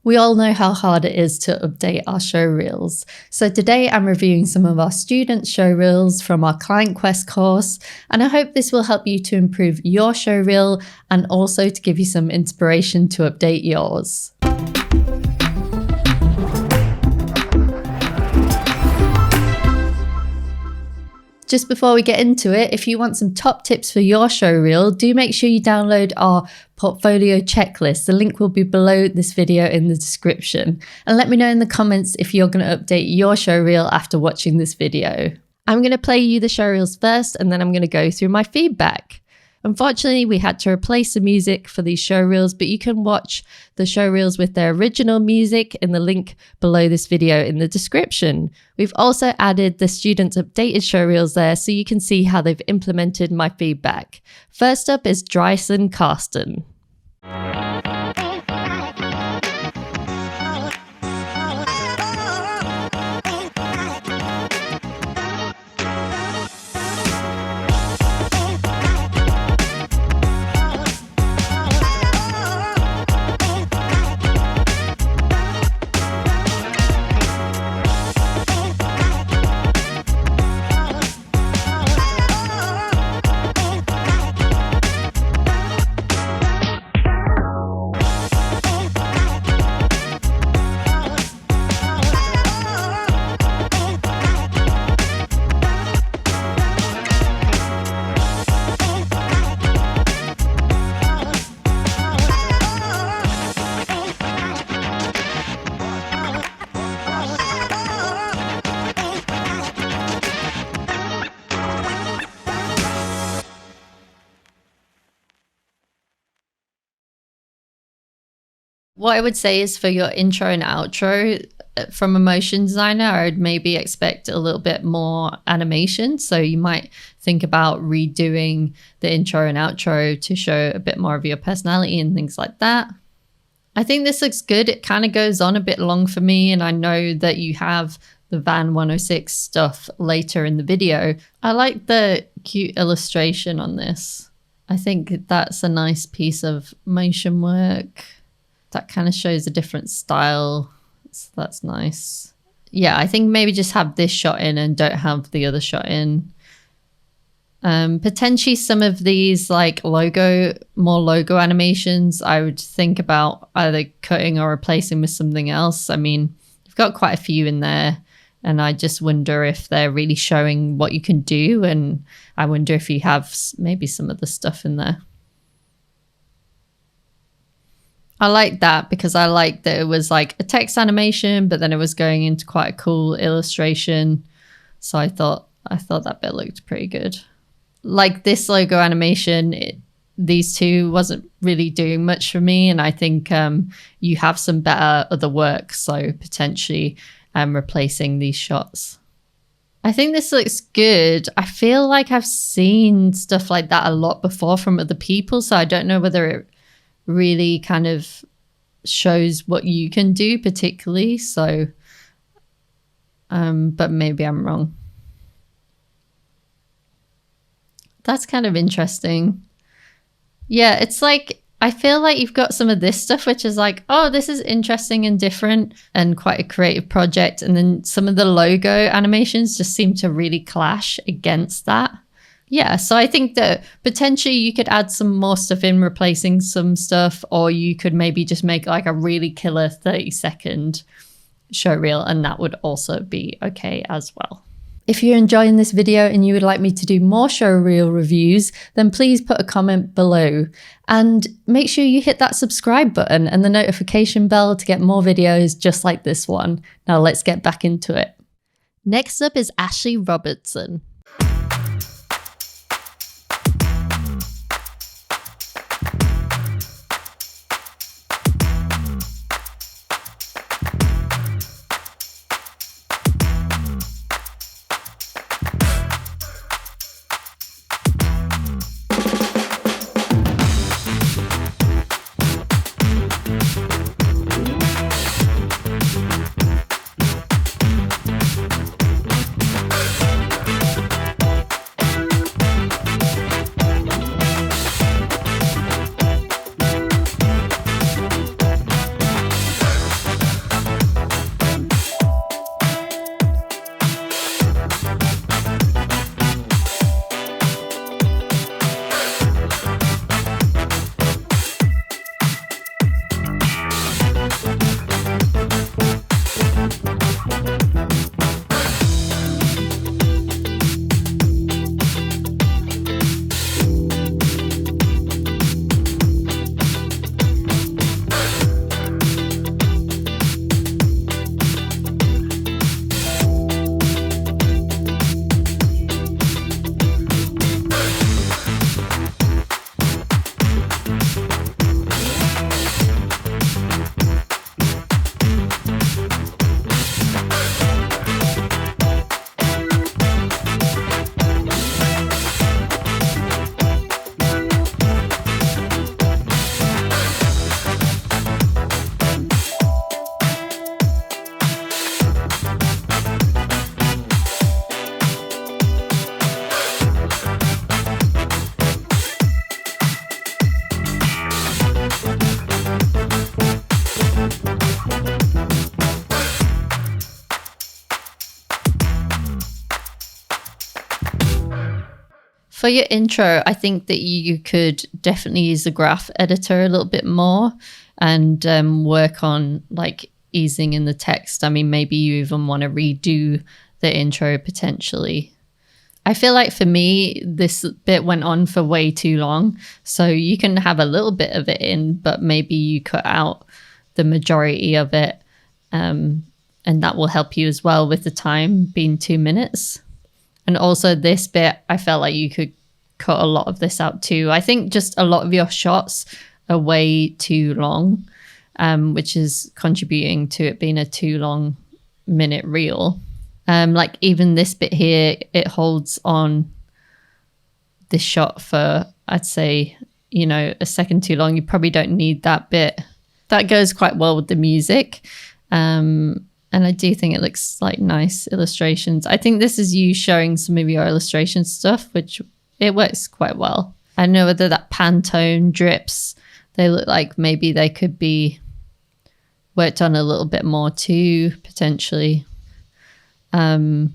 We all know how hard it is to update our show reels. So today I'm reviewing some of our students' show reels from our Client Quest course, and I hope this will help you to improve your show reel and also to give you some inspiration to update yours. Just before we get into it, if you want some top tips for your show reel, do make sure you download our portfolio checklist. The link will be below this video in the description. And let me know in the comments if you're going to update your show reel after watching this video. I'm going to play you the show reels first, and then I'm going to go through my feedback. Unfortunately, we had to replace the music for these show reels, but you can watch the show reels with their original music in the link below this video in the description. We've also added the students' updated show reels there so you can see how they've implemented my feedback. First up is Drysen Carsten. What I would say is for your intro and outro, from a motion designer, I would maybe expect a little bit more animation. So you might think about redoing the intro and outro to show a bit more of your personality and things like that. I think this looks good. It kind of goes on a bit long for me, and I know that you have the Van 106 stuff later in the video. I like the cute illustration on this. I think that's a nice piece of motion work. That kind of shows a different style. So that's nice. Yeah, I think maybe just have this shot in and don't have the other shot in. Potentially some of these like more logo animations, I would think about either cutting or replacing with something else. I mean, you've got quite a few in there, and I just wonder if they're really showing what you can do. And I wonder if you have maybe some of the stuff in there. I like that because I like that it was like a text animation, but then it was going into quite a cool illustration. So I thought that bit looked pretty good. Like this logo animation, these two wasn't really doing much for me. And I think you have some better other work. So potentially replacing these shots. I think this looks good. I feel like I've seen stuff like that a lot before from other people. So I don't know whether it really kind of shows what you can do particularly. So but maybe I'm wrong. That's kind of interesting. Yeah, it's like I feel like you've got some of this stuff which is like, oh, this is interesting and different and quite a creative project, and then some of the logo animations just seem to really clash against that. Yeah, so I think that potentially you could add some more stuff in, replacing some stuff, or you could maybe just make like a really killer 30-second show reel, and that would also be okay as well. If you're enjoying this video and you would like me to do more show reel reviews, then please put a comment below. And make sure you hit that subscribe button and the notification bell to get more videos just like this one. Now let's get back into it. Next up is Ashleigh Robertson. For your intro, I think that you could definitely use the graph editor a little bit more and work on like easing in the text. I mean, maybe you even want to redo the intro potentially. I feel like for me, this bit went on for way too long. So you can have a little bit of it in, but maybe you cut out the majority of it. And that will help you as well with the time being 2 minutes. And also this bit, I felt like you could cut a lot of this out too. I think just a lot of your shots are way too long, which is contributing to it being a too long minute reel. Like even this bit here, it holds on this shot for, I'd say, you know, a second too long. You probably don't need that bit. That goes quite well with the music. And I do think it looks like nice illustrations. I think this is you showing some of your illustration stuff, which it works quite well. I don't know whether that Pantone drips, they look like maybe they could be worked on a little bit more too, potentially. And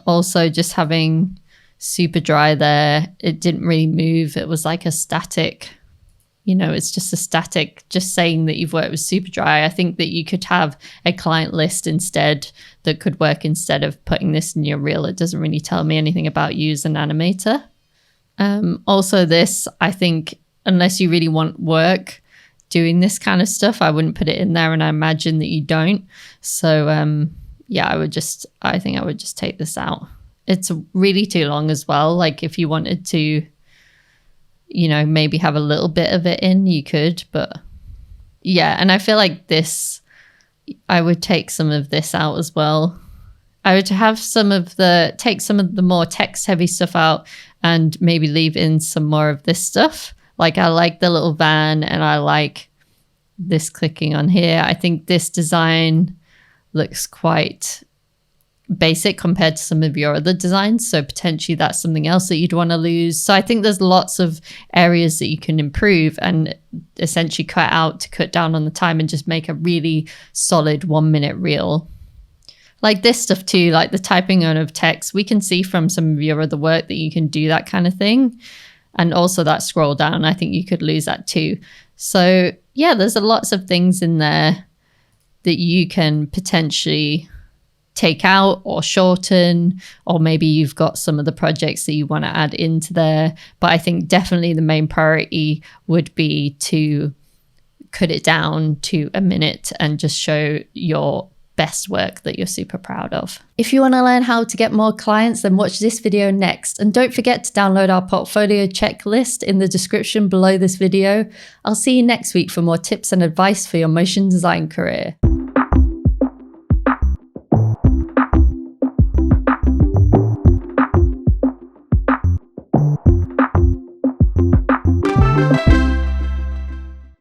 also just having super dry there, it didn't really move. It was like a static, you know, it's just a static, just saying that you've worked with super dry. I think that you could have a client list instead that could work instead of putting this in your reel. It doesn't really tell me anything about you as an animator. Also this, I think, unless you really want work doing this kind of stuff, I wouldn't put it in there, and I imagine that you don't. So, yeah, I think I would just take this out. It's really too long as well. Like if you wanted to, you know, maybe have a little bit of it in, you could, but yeah. And I feel like this, I would take some of this out as well. I would have take some of the more text heavy stuff out and maybe leave in some more of this stuff. Like I like the little van and I like this clicking on here. I think this design looks quite basic compared to some of your other designs, so potentially that's something else that you'd want to lose. So I think there's lots of areas that you can improve and essentially cut out to cut down on the time and just make a really solid 1 minute reel. Like this stuff too, like the typing on of text, we can see from some of your other work that you can do that kind of thing. And also that scroll down, I think you could lose that too. So yeah, there's lots of things in there that you can potentially take out or shorten, or maybe you've got some of the projects that you want to add into there. But I think definitely the main priority would be to cut it down to 1 minute and just show your best work that you're super proud of. If you want to learn how to get more clients, then watch this video next. And don't forget to download our portfolio checklist in the description below this video. I'll see you next week for more tips and advice for your motion design career.